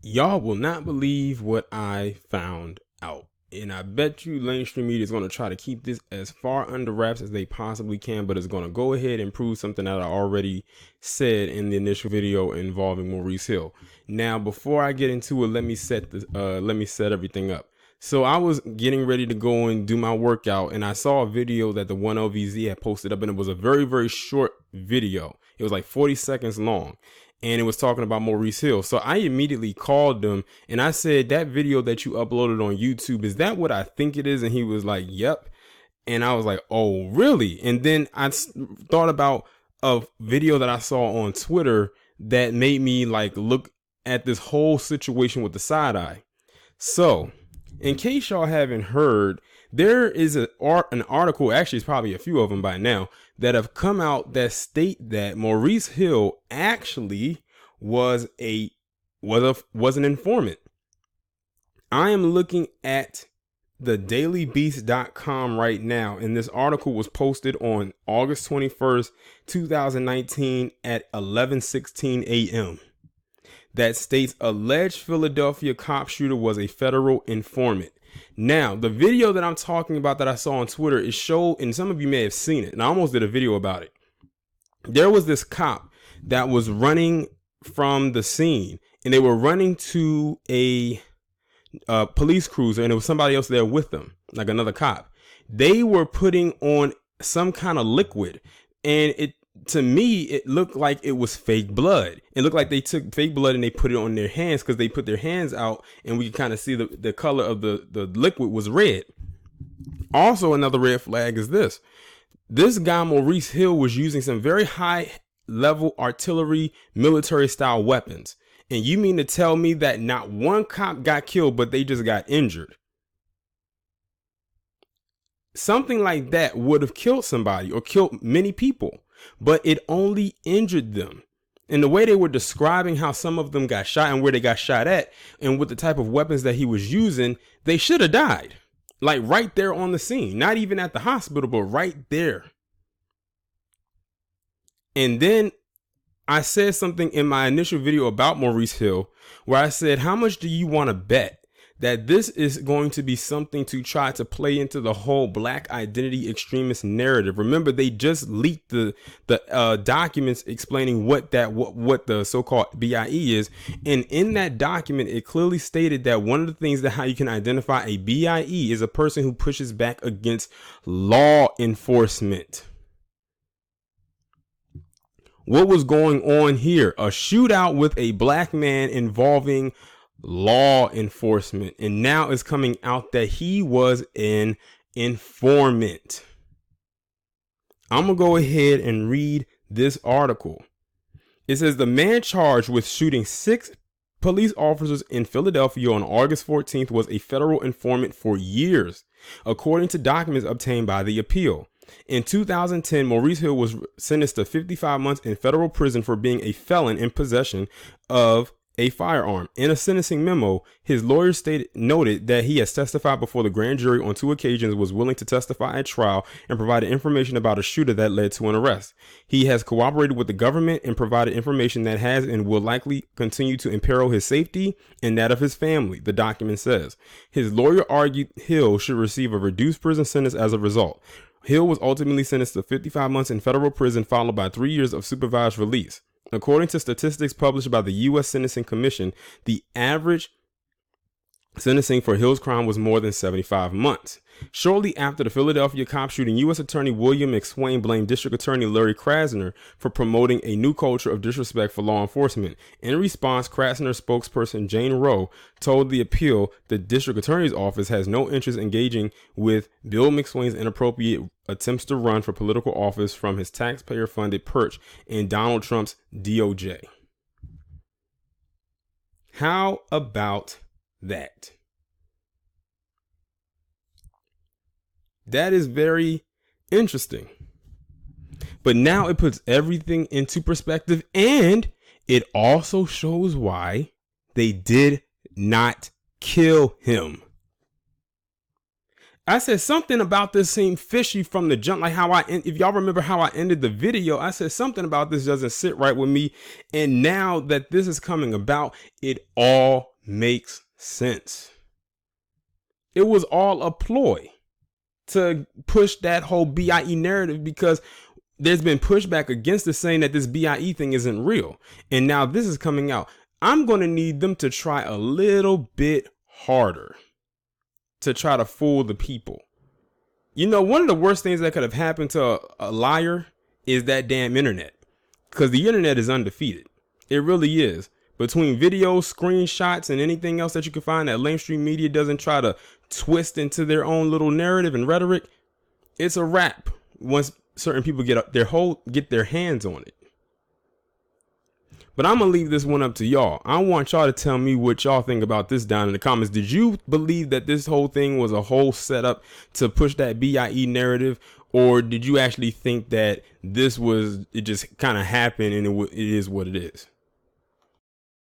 Y'all will not believe what I found out. And I bet you mainstream media is going to try to keep this as far under wraps as they possibly can, but it's going to go ahead and prove something that I already said in the initial video involving Maurice Hill. Now, before I get into it, let me set everything up. So I was getting ready to go and do my workout, and I saw a video that the 1LVZ had posted up, and it was a very, very short video. It was like 40 seconds long. And it was talking about Maurice Hill. So I immediately called them and I said, that video that you uploaded on YouTube, is that what I think it is? And he was like, yep. And I was like, oh, really? And then I thought about a video that I saw on Twitter that made me like look at this whole situation with the side eye. So in case y'all haven't heard, there is an article, actually it's probably a few of them by now, that have come out that state that Maurice Hill actually was an informant. I am looking at the dailybeast.com right now, and this article was posted on August 21st, 2019 at 11:16 a.m. that states alleged Philadelphia cop shooter was a federal informant. Now, the video that I'm talking about that I saw on Twitter is showed, and some of you may have seen it, and I almost did a video about it. There was this cop that was running from the scene, and they were running to a police cruiser, and there was somebody else there with them, like another cop. They were putting on some kind of liquid, and to me, it looked like it was fake blood. It looked like they took fake blood and they put it on their hands, because they put their hands out and we could kind of see the color of the liquid was red. Also, another red flag is this. This guy, Maurice Hill, was using some very high level artillery, military style weapons. And you mean to tell me that not one cop got killed, but they just got injured? Something like that would have killed somebody or killed many people, but it only injured them. And the way they were describing how some of them got shot and where they got shot at, and with the type of weapons that he was using, they should have died. Like right there on the scene, not even at the hospital, but right there. And then I said something in my initial video about Maurice Hill where I said, how much do you want to bet that this is going to be something to try to play into the whole black identity extremist narrative? Remember, they just leaked the documents explaining what the so-called BIE is. And in that document, it clearly stated that one of the things that how you can identify a BIE is a person who pushes back against law enforcement. What was going on here? A shootout with a black man involving law enforcement, and now it's coming out that he was an informant. I'm gonna go ahead and read this article. It says the man charged with shooting 6 police officers in Philadelphia on August 14th was a federal informant for years, according to documents obtained by the appeal. In 2010, Maurice Hill was sentenced to 55 months in federal prison for being a felon in possession of a firearm. In a sentencing memo, his lawyer noted that he has testified before the grand jury on 2 occasions, was willing to testify at trial, and provided information about a shooter that led to an arrest. He has cooperated with the government and provided information that has and will likely continue to imperil his safety and that of his family, the document says. His lawyer argued Hill should receive a reduced prison sentence as a result. Hill was ultimately sentenced to 55 months in federal prison, followed by 3 years of supervised release. According to statistics published by the U.S. Sentencing Commission, the average sentencing for Hill's crime was more than 75 months. Shortly after the Philadelphia cop shooting, U.S. Attorney William McSwain blamed District Attorney Larry Krasner for promoting a new culture of disrespect for law enforcement. In response, Krasner spokesperson Jane Rowe told the appeal the District Attorney's office has no interest in engaging with Bill McSwain's inappropriate attempts to run for political office from his taxpayer-funded perch in Donald Trump's DOJ. How about that? That is very interesting. But now it puts everything into perspective, and it also shows why they did not kill him. I said something about this seemed fishy from the jump, like if y'all remember how I ended the video, I said something about this doesn't sit right with me. And now that this is coming about, it all makes sense. It was all a ploy to push that whole BIE narrative, because there's been pushback against it, saying that this BIE thing isn't real. And now this is coming out. I'm going to need them to try a little bit harder to try to fool the people. You know, one of the worst things that could have happened to a liar is that damn internet, because the internet is undefeated. It really is. Between videos, screenshots, and anything else that you can find that mainstream media doesn't try to twist into their own little narrative and rhetoric, it's a wrap once certain people get their hands on it. But I'm gonna leave this one up to y'all. I want y'all to tell me what y'all think about this down in the comments. Did you believe that this whole thing was a whole setup to push that BIE narrative, or did you actually think that it just kind of happened and it is what it is?